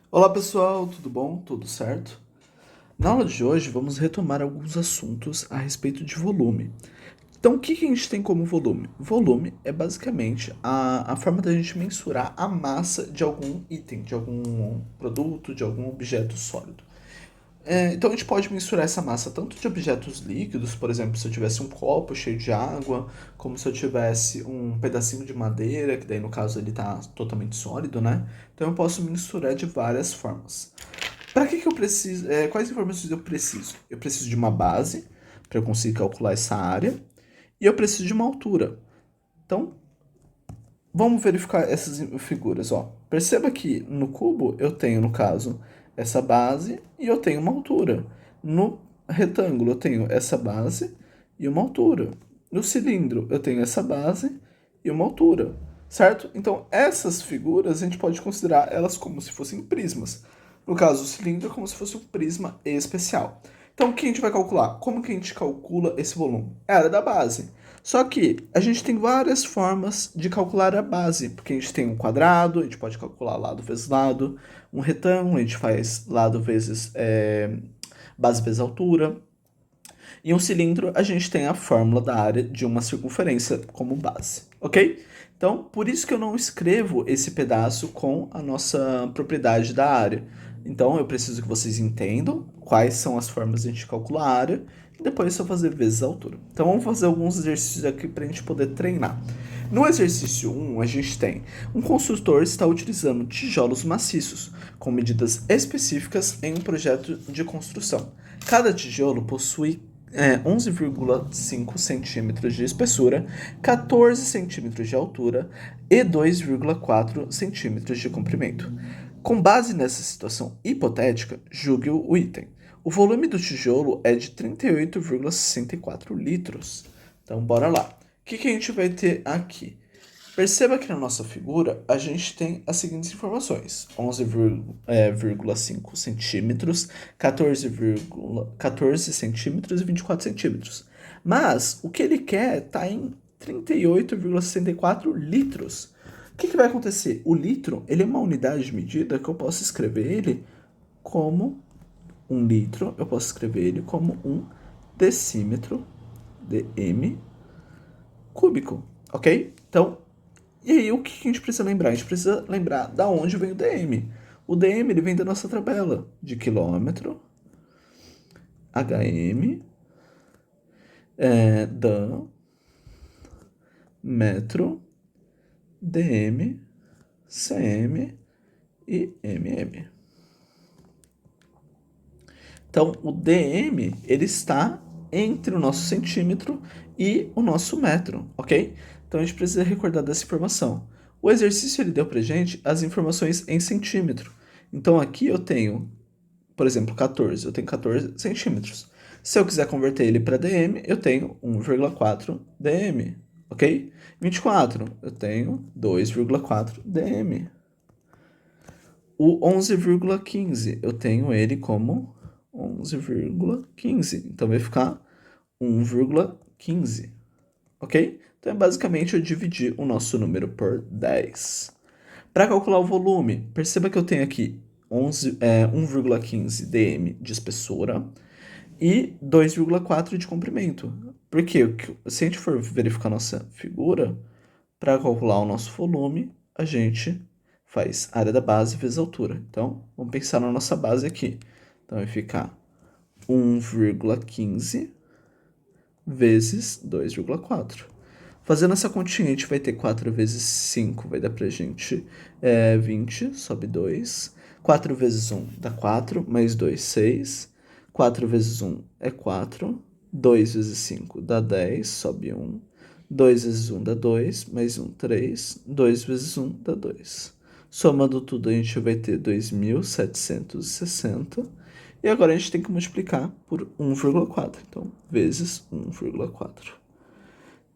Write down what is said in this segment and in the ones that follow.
Olá pessoal, tudo bom? Tudo certo? Na aula de hoje vamos retomar alguns assuntos a respeito de volume. Então, o que que a gente tem como volume? Volume é basicamente a forma da gente mensurar a massa de algum item, de algum produto, de algum objeto sólido. Então, a gente pode mensurar essa massa tanto de objetos líquidos, por exemplo, se eu tivesse um copo cheio de água, como se eu tivesse um pedacinho de madeira, que daí no caso ele está totalmente sólido, né? Então, eu posso mensurar de várias formas. Para que eu preciso? Quais informações eu preciso? Eu preciso de uma base para eu conseguir calcular essa área e eu preciso de uma altura. Então, vamos verificar essas figuras. Ó. Perceba que no cubo eu tenho, no caso, essa base e eu tenho uma altura. No retângulo eu tenho essa base e uma altura. No cilindro eu tenho essa base e uma altura, certo? Então essas figuras a gente pode considerar elas como se fossem prismas. No caso, o cilindro é como se fosse um prisma especial. Então o que a gente vai calcular? Como que a gente calcula esse volume? É a área da base. Só que a gente tem várias formas de calcular a base, porque a gente tem um quadrado, a gente pode calcular lado vezes lado, um retângulo, a gente faz lado vezes base vezes altura, e um cilindro a gente tem a fórmula da área de uma circunferência como base, ok? Então, por isso que eu não escrevo esse pedaço com a nossa propriedade da área. Então, eu preciso que vocês entendam quais são as formas de a gente calcular a área e depois só fazer vezes a altura. Então, vamos fazer alguns exercícios aqui para a gente poder treinar. No exercício 1, a gente tem um construtor está utilizando tijolos maciços com medidas específicas em um projeto de construção. Cada tijolo possui 11,5 centímetros de espessura, 14 centímetros de altura e 2,4 centímetros de comprimento. Com base nessa situação hipotética, julgue o item. O volume do tijolo é de 38,64 litros. Então, bora lá. O que a gente vai ter aqui? Perceba que na nossa figura a gente tem as seguintes informações: 11,5 centímetros, 14 centímetros e 24 centímetros. Mas o que ele quer está em 38,64 litros. O que vai acontecer? O litro ele é uma unidade de medida que eu posso escrever ele como um litro, eu posso escrever ele como um decímetro, dm, cúbico, ok? Então, e aí, o que a gente precisa lembrar? A gente precisa lembrar da onde vem o DM. O DM ele vem da nossa tabela de quilômetro, HM, dan, metro, DM, CM e MM. Então, o DM ele está entre o nosso centímetro e o nosso metro, ok? Então, a gente precisa recordar dessa informação. O exercício ele deu para gente as informações em centímetro. Então, aqui eu tenho, por exemplo, 14. Eu tenho 14 centímetros. Se eu quiser converter ele para dm, eu tenho 1,4 dm, ok? 24, eu tenho 2,4 dm. O 11,15, eu tenho ele como 11,15. Então vai ficar 1,15, ok? Então é basicamente eu dividir o nosso número por 10. Para calcular o volume, perceba que eu tenho aqui 1,15 dm de espessura e 2,4 de comprimento. Porque se a gente for verificar nossa figura, para calcular o nosso volume, a gente faz área da base vezes altura. Então, vamos pensar na nossa base aqui. Então, vai ficar 1,15 vezes 2,4. Fazendo essa continha, a gente vai ter 4 vezes 5, vai dar pra gente 20, sobe 2. 4 vezes 1 dá 4, mais 2, 6. 4 vezes 1 é 4. 2 vezes 5 dá 10, sobe 1. 2 vezes 1 dá 2, mais 1, 3. 2 vezes 1 dá 2. Somando tudo, a gente vai ter 2.760. E agora a gente tem que multiplicar por 1,4. Então, vezes 1,4.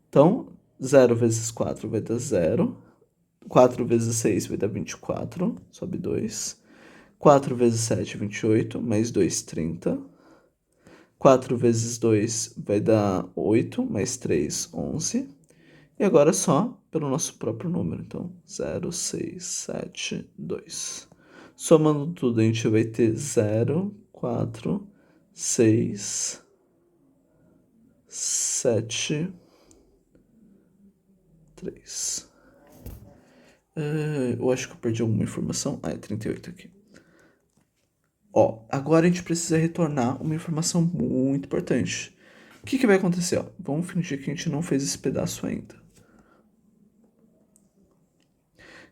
Então, 0 vezes 4 vai dar 0. 4 vezes 6 vai dar 24, sobe 2. 4 vezes 7, 28, mais 2, 30. 4 vezes 2 vai dar 8, mais 3, 11. E agora só pelo nosso próprio número. Então, 0, 6, 7, 2. Somando tudo, a gente vai ter 0, 4, 6, 7, 3. Eu acho que eu perdi alguma informação. Ah, é 38 aqui. Ó, agora a gente precisa retornar uma informação muito importante. O que vai acontecer? Ó? Vamos fingir que a gente não fez esse pedaço ainda.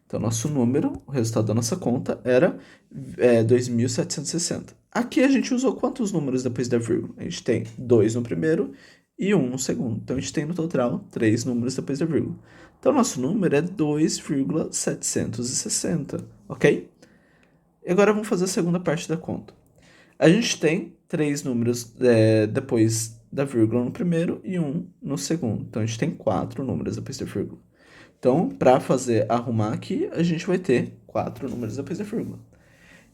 Então, nosso número, o resultado da nossa conta, era 2.760. Aqui a gente usou quantos números depois da vírgula? A gente tem 2 no primeiro e 1 no segundo. Então, a gente tem no total 3 números depois da vírgula. Então, nosso número é 2,760, ok? E agora vamos fazer a segunda parte da conta. A gente tem 3 números depois da vírgula no primeiro e 1 no segundo. Então, a gente tem 4 números depois da vírgula. Então, para arrumar aqui, a gente vai ter 4 números depois da vírgula.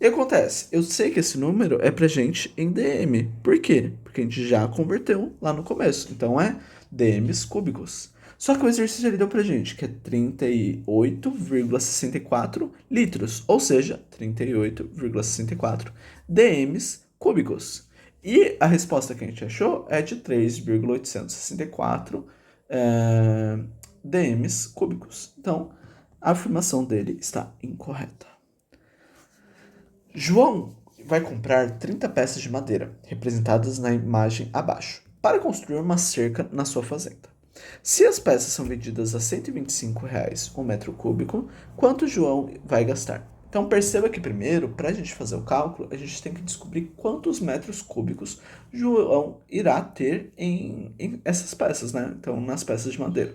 E acontece, eu sei que esse número é pra gente em dm. Por quê? Porque a gente já converteu lá no começo. Então, é dm's cúbicos. Só que o exercício ele deu pra gente que é 38,64 litros. Ou seja, 38,64 dm's cúbicos. E a resposta que a gente achou é de 3,864 dm's cúbicos. Então, a afirmação dele está incorreta. João vai comprar 30 peças de madeira, representadas na imagem abaixo, para construir uma cerca na sua fazenda. Se as peças são vendidas a R$ 125 o metro cúbico, quanto João vai gastar? Então perceba que primeiro, para a gente fazer o cálculo, a gente tem que descobrir quantos metros cúbicos João irá ter em essas peças, né? Então, nas peças de madeira.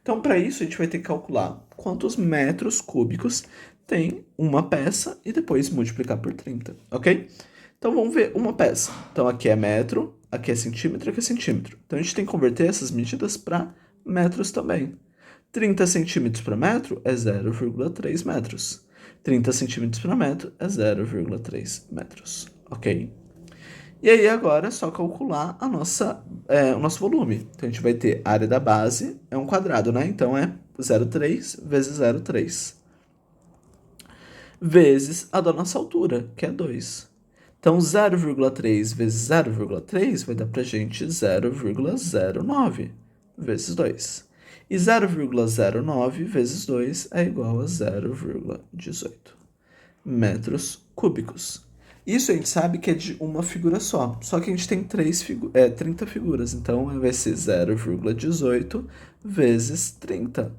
Então, para isso, a gente vai ter que calcular quantos metros cúbicos tem uma peça e depois multiplicar por 30, ok? Então, vamos ver uma peça. Então, aqui é metro, aqui é centímetro, aqui é centímetro. Então, a gente tem que converter essas medidas para metros também. 30 centímetros para metro é 0,3 metros. 30 centímetros para metro é 0,3 metros, ok? E aí agora é só calcular o nosso volume. Então a gente vai ter a área da base, é um quadrado, né? Então é 0,3 vezes 0,3. Vezes a da nossa altura, que é 2. Então 0,3 vezes 0,3 vai dar pra gente 0,09 vezes 2. E 0,09 vezes 2 é igual a 0,18 metros cúbicos. Isso a gente sabe que é de uma figura só que a gente tem 30 figuras, então vai ser 0,18 vezes 30.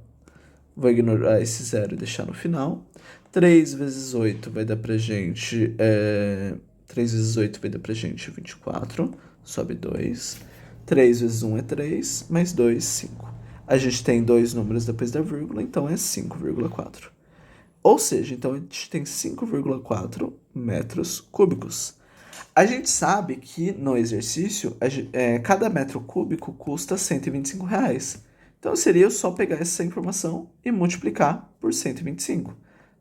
Vou ignorar esse zero e deixar no final. 3 vezes 8 vai dar pra gente... 3 vezes 8 vai dar pra gente 24, sobe 2. 3 vezes 1 é 3, mais 2, 5. A gente tem dois números depois da vírgula, então é 5,4. Ou seja, então a gente tem 5,4 metros cúbicos. A gente sabe que no exercício, cada metro cúbico custa R$ 125. Então seria só pegar essa informação e multiplicar por 125.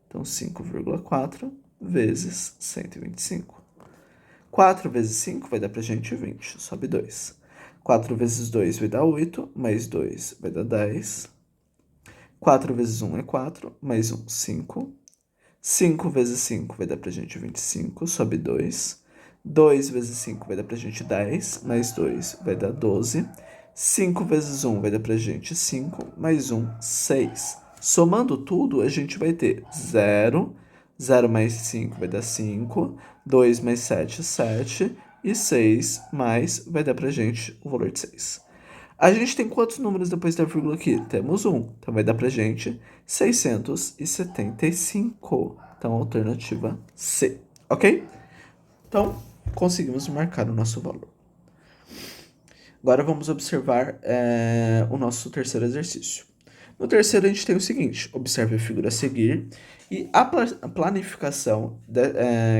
Então 5,4 vezes 125. 4 vezes 5 vai dar pra gente 20, sobe 2. 4 vezes 2 vai dar 8, mais 2 vai dar 10. 4 vezes 1 é 4, mais 1, 5. 5 vezes 5 vai dar pra gente 25, sobe 2. 2 vezes 5 vai dar pra gente 10, mais 2 vai dar 12. 5 vezes 1 vai dar pra gente 5, mais 1, 6. Somando tudo, a gente vai ter 0, 0 mais 5 vai dar 5, 2 mais 7, 7, e 6 mais vai dar pra gente o valor de 6. A gente tem quantos números depois da vírgula aqui? Temos 1. Então vai dar pra gente 675. Então, alternativa C. Ok? Então, conseguimos marcar o nosso valor. Agora vamos observar o nosso terceiro exercício. No terceiro, a gente tem o seguinte: observe a figura a seguir e a planificação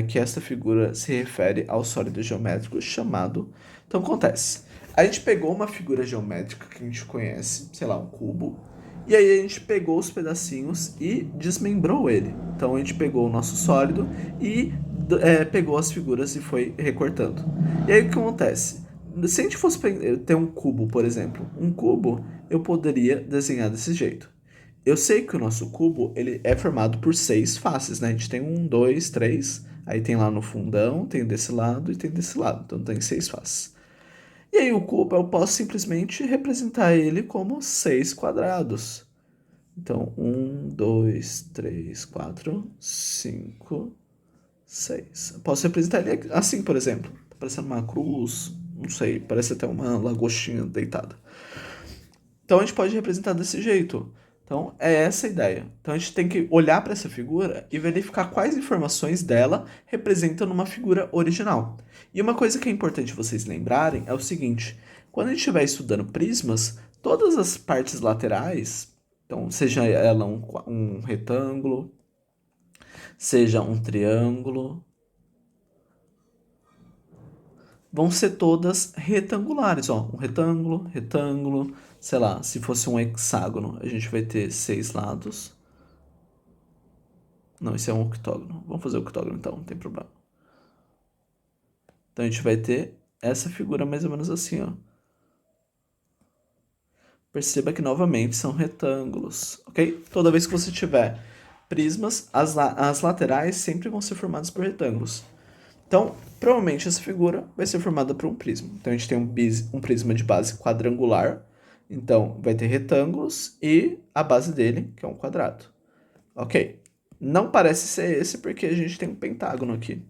que esta figura se refere ao sólido geométrico chamado. Então, acontece. A gente pegou uma figura geométrica que a gente conhece, sei lá, um cubo, e aí a gente pegou os pedacinhos e desmembrou ele. Então, a gente pegou o nosso sólido e pegou as figuras e foi recortando. E aí o que acontece? Se a gente fosse ter um cubo, por exemplo, um cubo eu poderia desenhar desse jeito. eu sei que o nosso cubo ele é formado por 6 faces, né? A gente tem 1, 2, 3, aí tem lá no fundão, tem desse lado e tem desse lado, então tem 6 faces. E aí o cubo eu posso simplesmente representar ele como 6 quadrados. Então, 1, 2, 3, 4, 5, 6. Eu posso representar ele assim, por exemplo. Tá parecendo uma cruz, não sei, parece até uma lagostinha deitada. Então a gente pode representar desse jeito. Então é essa a ideia. Então a gente tem que olhar para essa figura e verificar quais informações dela representam numa figura original. E uma coisa que é importante vocês lembrarem é o seguinte: quando a gente estiver estudando prismas, todas as partes laterais, então seja ela um retângulo, seja um triângulo, vão ser todas retangulares, ó. Um retângulo, retângulo, sei lá, se fosse um hexágono, a gente vai ter 6 lados. Não, esse é um octógono. Vamos fazer o octógono então, não tem problema. Então a gente vai ter essa figura mais ou menos assim, ó. Perceba que novamente são retângulos, ok? Toda vez que você tiver prismas, as laterais sempre vão ser formadas por retângulos. Então, provavelmente essa figura vai ser formada por um prisma. Então, a gente tem um prisma de base quadrangular. Então, vai ter retângulos e a base dele, que é um quadrado. Ok. Não parece ser esse porque a gente tem um pentágono aqui.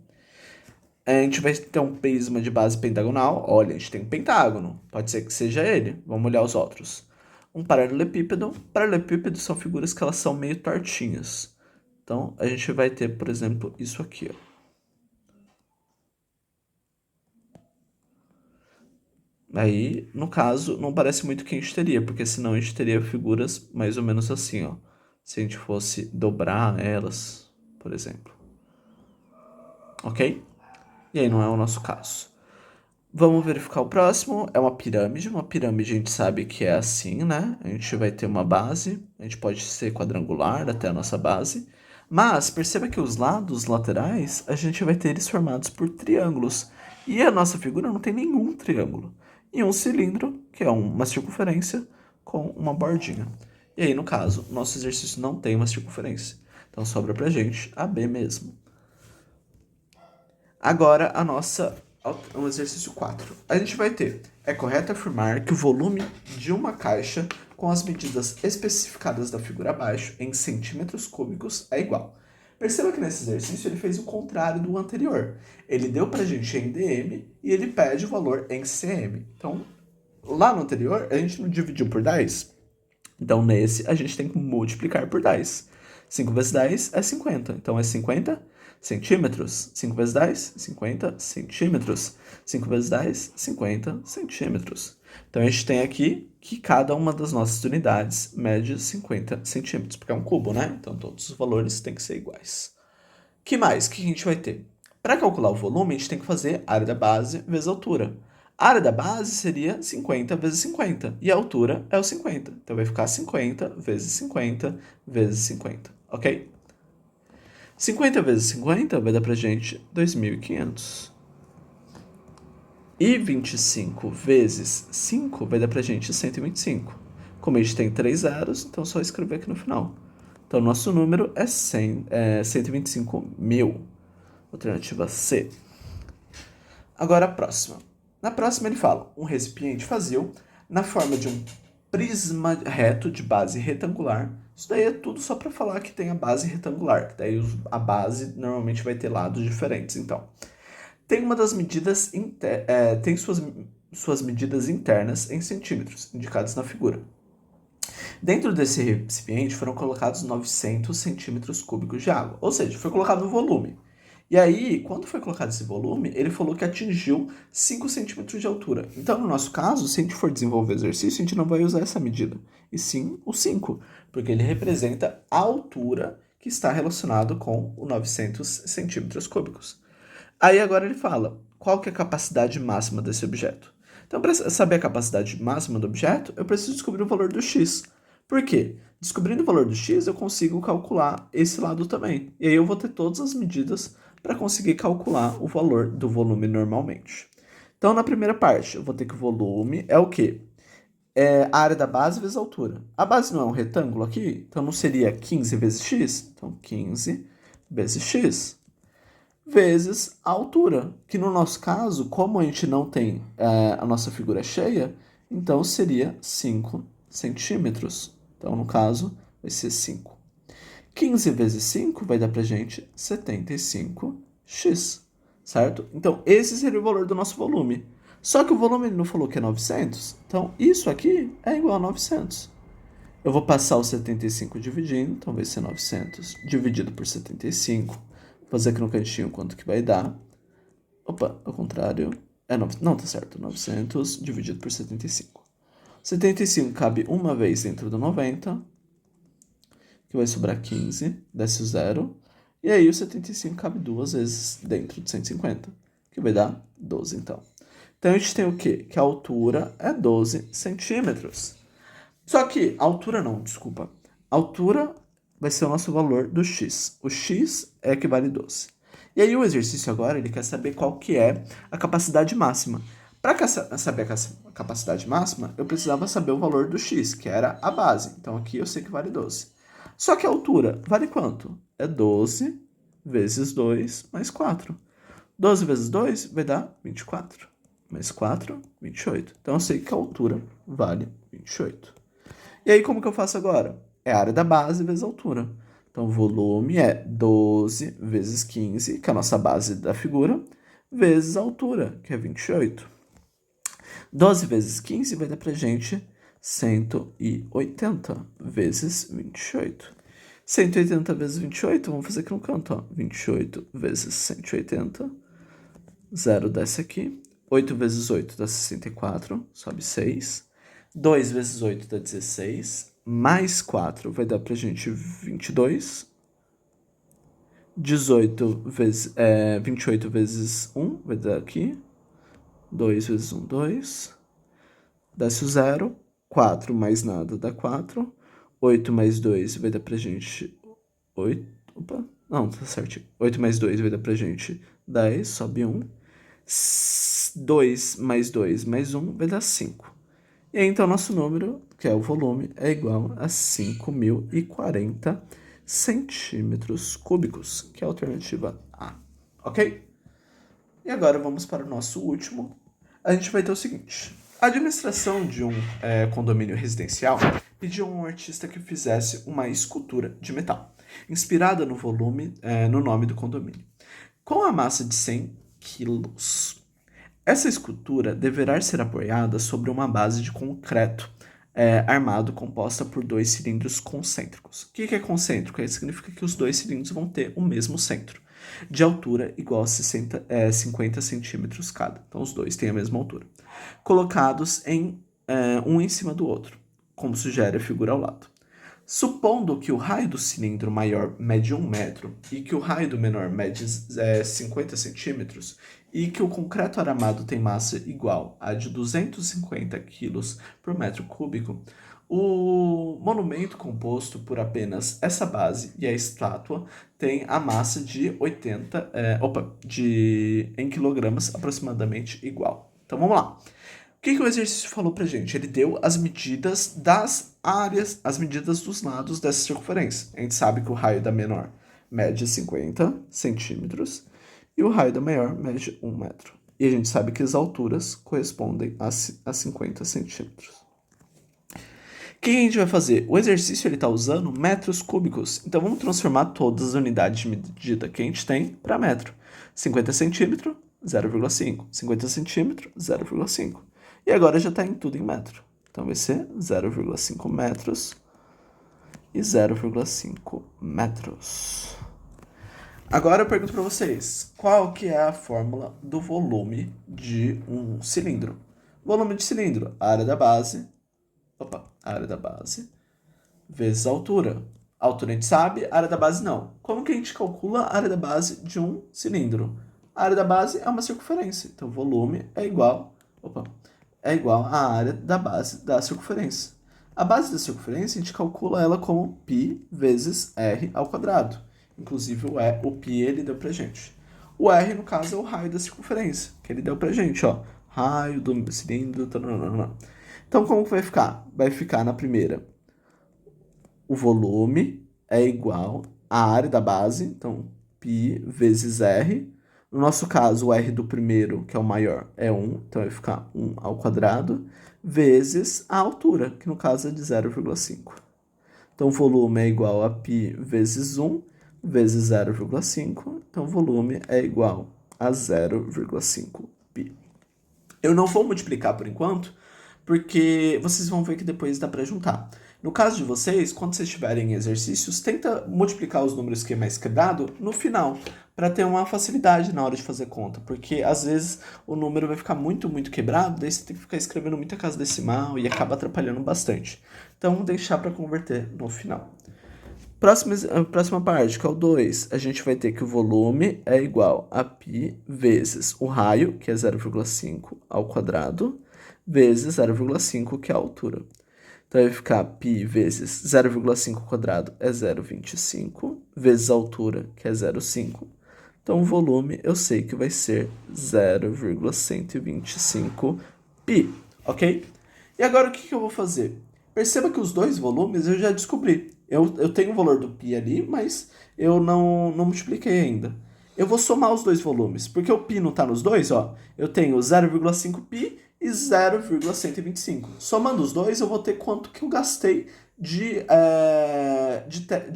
A gente vai ter um prisma de base pentagonal. Olha, a gente tem um pentágono. Pode ser que seja ele. Vamos olhar os outros. Um paralelepípedo. Paralelepípedos são figuras que elas são meio tortinhas. Então, a gente vai ter, por exemplo, isso aqui, ó. Aí, no caso, não parece muito que a gente teria, porque senão a gente teria figuras mais ou menos assim, ó. Se a gente fosse dobrar elas, por exemplo. Ok? E aí não é o nosso caso. Vamos verificar o próximo. É uma pirâmide. Uma pirâmide a gente sabe que é assim, né? A gente vai ter uma base. A gente pode ser quadrangular até a nossa base. Mas perceba que os lados laterais, a gente vai ter eles formados por triângulos. E a nossa figura não tem nenhum triângulo. E um cilindro, que é uma circunferência com uma bordinha. E aí, no caso, nosso exercício não tem uma circunferência. Então sobra pra gente a B mesmo. Agora, o exercício 4. A gente vai ter: é correto afirmar que o volume de uma caixa com as medidas especificadas da figura abaixo em centímetros cúbicos é igual. Perceba que nesse exercício ele fez o contrário do anterior. Ele deu pra gente em dm e ele pede o valor em cm. Então, lá no anterior, a gente não dividiu por 10. Então, nesse, a gente tem que multiplicar por 10. 5 vezes 10 é 50. Então, é 50 centímetros. 5 vezes 10, 50 centímetros. 5 vezes 10, 50 centímetros. Então, a gente tem aqui que cada uma das nossas unidades mede 50 centímetros, porque é um cubo, né? Então, todos os valores têm que ser iguais. Que mais? O que a gente vai ter? Para calcular o volume, a gente tem que fazer área da base vezes altura. A área da base seria 50 vezes 50, e a altura é o 50. Então, vai ficar 50 vezes 50 vezes 50, ok? 50 vezes 50 vai dar pra gente 2.500. E 25 vezes 5 vai dar pra gente 125. Como a gente tem 3 zeros, então é só escrever aqui no final. Então, nosso número é 125 mil. Alternativa C. Agora a próxima. Na próxima ele fala: um recipiente vazio na forma de um prisma reto de base retangular. Isso daí é tudo só para falar que tem a base retangular, que daí a base normalmente vai ter lados diferentes. Então, tem uma das medidas tem suas medidas internas em centímetros, indicadas na figura. Dentro desse recipiente foram colocados 900 centímetros cúbicos de água, ou seja, foi colocado o volume. E aí, quando foi colocado esse volume, ele falou que atingiu 5 centímetros de altura. Então, no nosso caso, se a gente for desenvolver o exercício, a gente não vai usar essa medida, e sim o 5, porque ele representa a altura que está relacionado com o 900 centímetros cúbicos. Aí agora ele fala, qual que é a capacidade máxima desse objeto? Então, para saber a capacidade máxima do objeto, eu preciso descobrir o valor do x. Por quê? Descobrindo o valor do x, eu consigo calcular esse lado também. E aí eu vou ter todas as medidas para conseguir calcular o valor do volume normalmente. Então, na primeira parte, eu vou ter que o volume é o quê? é a área da base vezes a altura. A base não é um retângulo aqui? Então não seria 15 vezes x? Então 15 vezes x vezes a altura, que no nosso caso, como a gente não tem a nossa figura cheia, então seria 5 centímetros. Então, no caso, vai ser 5. 15 vezes 5 vai dar pra gente 75x, certo? Então, esse seria o valor do nosso volume. Só que o volume ele não falou que é 900, então isso aqui é igual a 900. Eu vou passar o 75 dividindo, então vai ser 900 dividido por 75. Vou fazer aqui no cantinho quanto que vai dar. Opa, ao contrário. Não, tá certo. 900 dividido por 75. 75 cabe uma vez dentro do 90, que vai sobrar 15, desce o zero. E aí o 75 cabe duas vezes dentro de 150, que vai dar 12 então. Então a gente tem o quê? Que a altura é 12 centímetros. Só que a altura não, desculpa. A altura vai ser o nosso valor do x. O x equivale a 12. E aí o exercício agora, ele quer saber qual que é a capacidade máxima. Para saber a capacidade máxima, eu precisava saber o valor do x, que era a base. Então aqui eu sei que vale 12. Só que a altura vale quanto? É 12 vezes 2 mais 4. 12 vezes 2 vai dar 24. Mais 4, 28. Então eu sei que a altura vale 28. E aí, como que eu faço agora? É a área da base vezes a altura. Então, o volume é 12 vezes 15, que é a nossa base da figura, vezes a altura, que é 28. 12 vezes 15 vai dar pra gente 180 vezes 28. 180 vezes 28, vamos fazer aqui no canto, ó. 28 vezes 180, 0 desce aqui. 8 vezes 8 dá 64, sobe 6. 2 vezes 8 dá 16, mais 4 vai dar pra gente 22. 28 vezes 1 vai dar aqui. 2 vezes 1, 2. Desce o 0. 4 mais nada dá 4. 8 mais 2 vai dar pra gente 8. Opa, não, tá certo. 8 mais 2 vai dar pra gente 10, sobe 1. 2 mais 2 mais 1 vai dar 5. E aí, então, nosso número, que é o volume, é igual a 5.040 centímetros cúbicos, que é a alternativa A. Ok? E agora vamos para o nosso último. A gente vai ter o seguinte. A administração de um condomínio residencial pediu a um artista que fizesse uma escultura de metal, inspirada no volume, no nome do condomínio, com a massa de 100 quilos. Essa escultura deverá ser apoiada sobre uma base de concreto armado composta por dois cilindros concêntricos. O que é concêntrico? Isso significa que os dois cilindros vão ter o mesmo centro, de altura igual a 50 centímetros cada. Então, os dois têm a mesma altura. Colocados um em cima do outro, como sugere a figura ao lado. Supondo que o raio do cilindro maior mede 1 metro e que o raio do menor mede 50 centímetros e que o concreto armado tem massa igual a de 250 quilos por metro cúbico, o monumento composto por apenas essa base e a estátua tem a massa de em quilogramas aproximadamente igual. Então vamos lá. O que o exercício falou pra gente? Ele deu as medidas das áreas, as medidas dos lados dessa circunferência. A gente sabe que o raio da menor mede 50 centímetros e o raio da maior mede 1 metro. E a gente sabe que as alturas correspondem a 50 centímetros. O que a gente vai fazer? O exercício está usando metros cúbicos. Então vamos transformar todas as unidades de medida que a gente tem para metro. 50 centímetros, 0,5. 50 centímetros, 0,5. E agora já está em tudo em metro. Então vai ser 0,5 metros e 0,5 metros. Agora eu pergunto para vocês, qual que é a fórmula do volume de um cilindro? Volume de cilindro, a área da base, vezes a altura. A altura a gente sabe, a área da base não. Como que a gente calcula a área da base de um cilindro? A área da base é uma circunferência, então volume é igual à área da base da circunferência. A base da circunferência a gente calcula ela como π vezes r ao quadrado. Inclusive o π ele deu pra gente. O r, no caso, é o raio da circunferência, que ele deu pra gente, ó. Raio do cilindro, Então, como que vai ficar? Vai ficar na primeira, o volume é igual à área da base, então π vezes r. No nosso caso, o r do primeiro, que é o maior, é 1, então vai ficar 1 ao quadrado, vezes a altura, que no caso é de 0,5. Então, o volume é igual a π vezes 1 vezes 0,5. Então, o volume é igual a 0,5 π. Eu não vou multiplicar por enquanto, porque vocês vão ver que depois dá para juntar. No caso de vocês, quando vocês tiverem exercícios, tenta multiplicar os números que é mais quebrado no final, para ter uma facilidade na hora de fazer conta, porque às vezes o número vai ficar muito, muito quebrado, daí você tem que ficar escrevendo muita casa decimal e acaba atrapalhando bastante. Então, vou deixar para converter no final. Próxima parte, que é o 2, a gente vai ter que o volume é igual a π vezes o raio, que é 0,5 ao quadrado, vezes 0,5, que é a altura. Então, vai ficar π vezes 0,5 ao quadrado é 0,25, vezes a altura, que é 0,5. Então, o volume eu sei que vai ser 0,125 π, ok? E agora o que eu vou fazer? Perceba que os dois volumes eu já descobri. Eu tenho o valor do π ali, mas eu não multipliquei ainda. Eu vou somar os dois volumes, porque o π não está nos dois, ó. Eu tenho 0,5 π e 0,125. Somando os dois, eu vou ter quanto que eu gastei de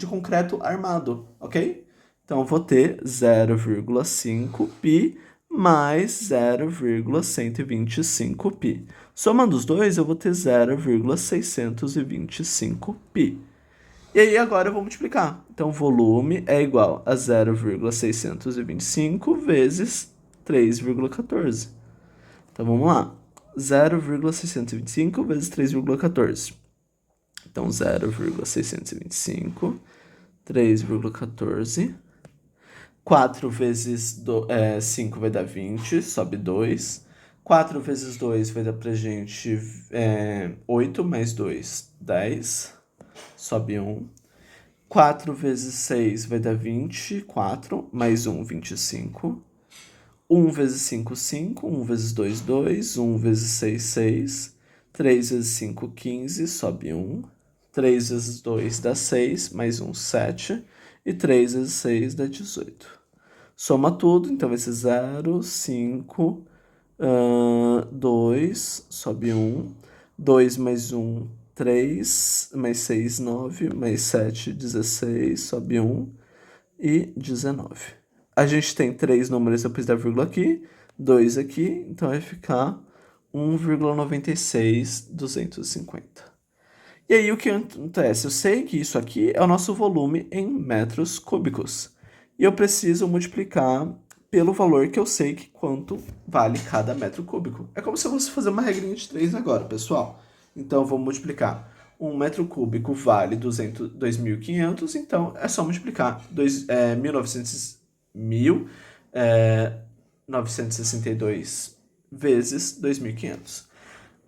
concreto armado, ok? Então, eu vou ter 0,5 π mais 0,125 π. Somando os dois, eu vou ter 0,625 π. E aí, agora eu vou multiplicar. Então, o volume é igual a 0,625 vezes 3,14. Então, vamos lá. 0,625 vezes 3,14. Então, 0,625, 3,14. 4 vezes 5 vai dar 20, sobe 2. 4 vezes 2 vai dar pra gente 8, mais 2, 10, sobe 1. 4 vezes 6 vai dar 24, mais 1, 25. 1 vezes 5, 5. 1 vezes 2, 2. 1 vezes 6, 6. 3 vezes 5, 15, sobe 1. 3 vezes 2 dá 6, mais 1, 7. E 3 vezes 6 dá 18. Soma tudo, então vai ser 0, 5, 2, sobe 1. 2 mais 1, 3, mais 6, 9, mais 7, 16, sobe 1 e 19. A gente tem 3 números depois da vírgula aqui, 2 aqui, então vai ficar 1,96250. E aí o que acontece? Eu sei que isso aqui é o nosso volume em metros cúbicos. E eu preciso multiplicar pelo valor que eu sei que quanto vale cada metro cúbico. É como se eu fosse fazer uma regrinha de 3 agora, pessoal. Então, eu vou multiplicar. 1 metro cúbico vale 2.500, então é só multiplicar 1.962 vezes 2.500.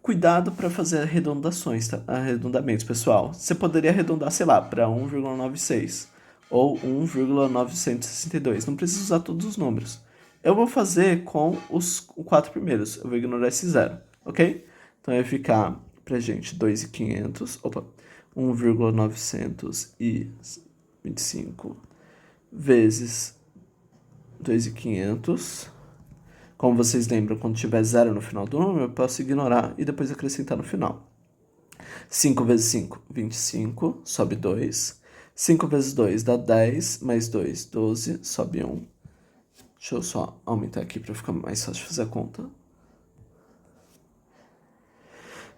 Cuidado para fazer arredondações, tá? Arredondamentos, pessoal. Você poderia arredondar, sei lá, para 1,96 ou 1,962. Não precisa usar todos os números. Eu vou fazer com os 4 primeiros. Eu vou ignorar esse zero, ok? Então, vai ficar pra gente 2.500. Opa, 1,925 vezes 2.500. Como vocês lembram, quando tiver zero no final do número, eu posso ignorar e depois acrescentar no final. 5 vezes 5, 25, sobe 2. 5 vezes 2 dá 10, mais 2, 12, sobe 1. Deixa eu só aumentar aqui para ficar mais fácil de fazer a conta.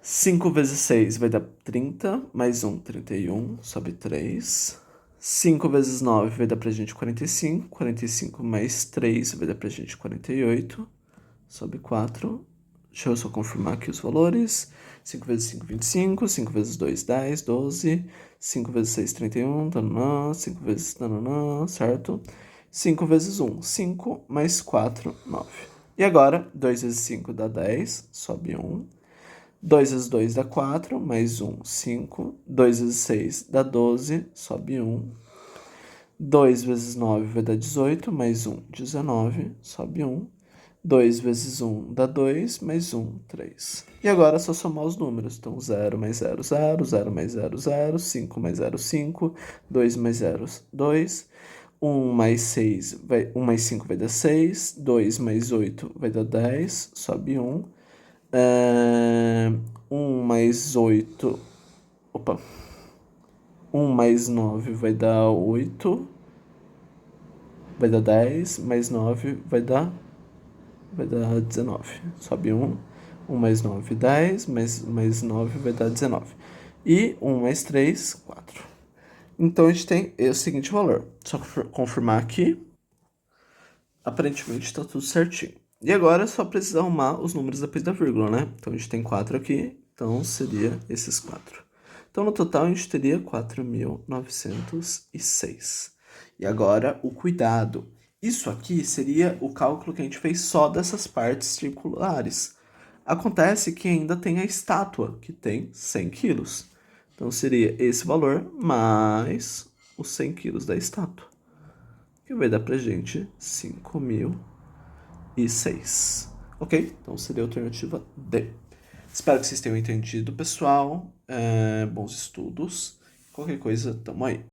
5 vezes 6 vai dar 30, mais 1, 31, sobe 3. 5 vezes 9 vai dar pra gente 45, 45 mais 3 vai dar pra gente 48, sobe 4. Deixa eu só confirmar aqui os valores. 5 vezes 5, 25, 5 vezes 2, 10, 12, 5 vezes 6, 31, tananã, 5 vezes tananã, certo? 5 vezes 1, 5, mais 4, 9. E agora, 2 vezes 5 dá 10, sobe 1. 2 vezes 2 dá 4, mais 1, 5. 2 vezes 6 dá 12, sobe 1. 2 vezes 9 vai dar 18, mais 1, 19, sobe 1. 2 vezes 1 dá 2, mais 1, 3. E agora é só somar os números. Então, 0 mais 0, 0, 0 mais 0, 0, 5 mais 0, 5, 2 mais 0, 2, 1 mais 6, 1 mais 5 vai dar 6, 2 mais 8 vai dar 10, sobe 1. 1 mais 8, opa, 1 mais 9 vai dar 8, vai dar 10, mais 9 vai dar 19. Sobe 1, 1 mais 9, 10, mais 9 vai dar 19. E 1 mais 3, 4. Então a gente tem o seguinte valor. Só confirmar aqui. Aparentemente está tudo certinho. E agora é só precisa arrumar os números depois da vírgula, né? Então a gente tem 4 aqui, então seria esses 4. Então no total a gente teria 4.906. E agora o cuidado. Isso aqui seria o cálculo que a gente fez só dessas partes circulares. Acontece que ainda tem a estátua, que tem 100 quilos. Então seria esse valor mais os 100 quilos da estátua, que vai dar pra gente 5.006. Ok? Então seria a alternativa D. Espero que vocês tenham entendido, pessoal. Bons estudos. Qualquer coisa, tamo aí.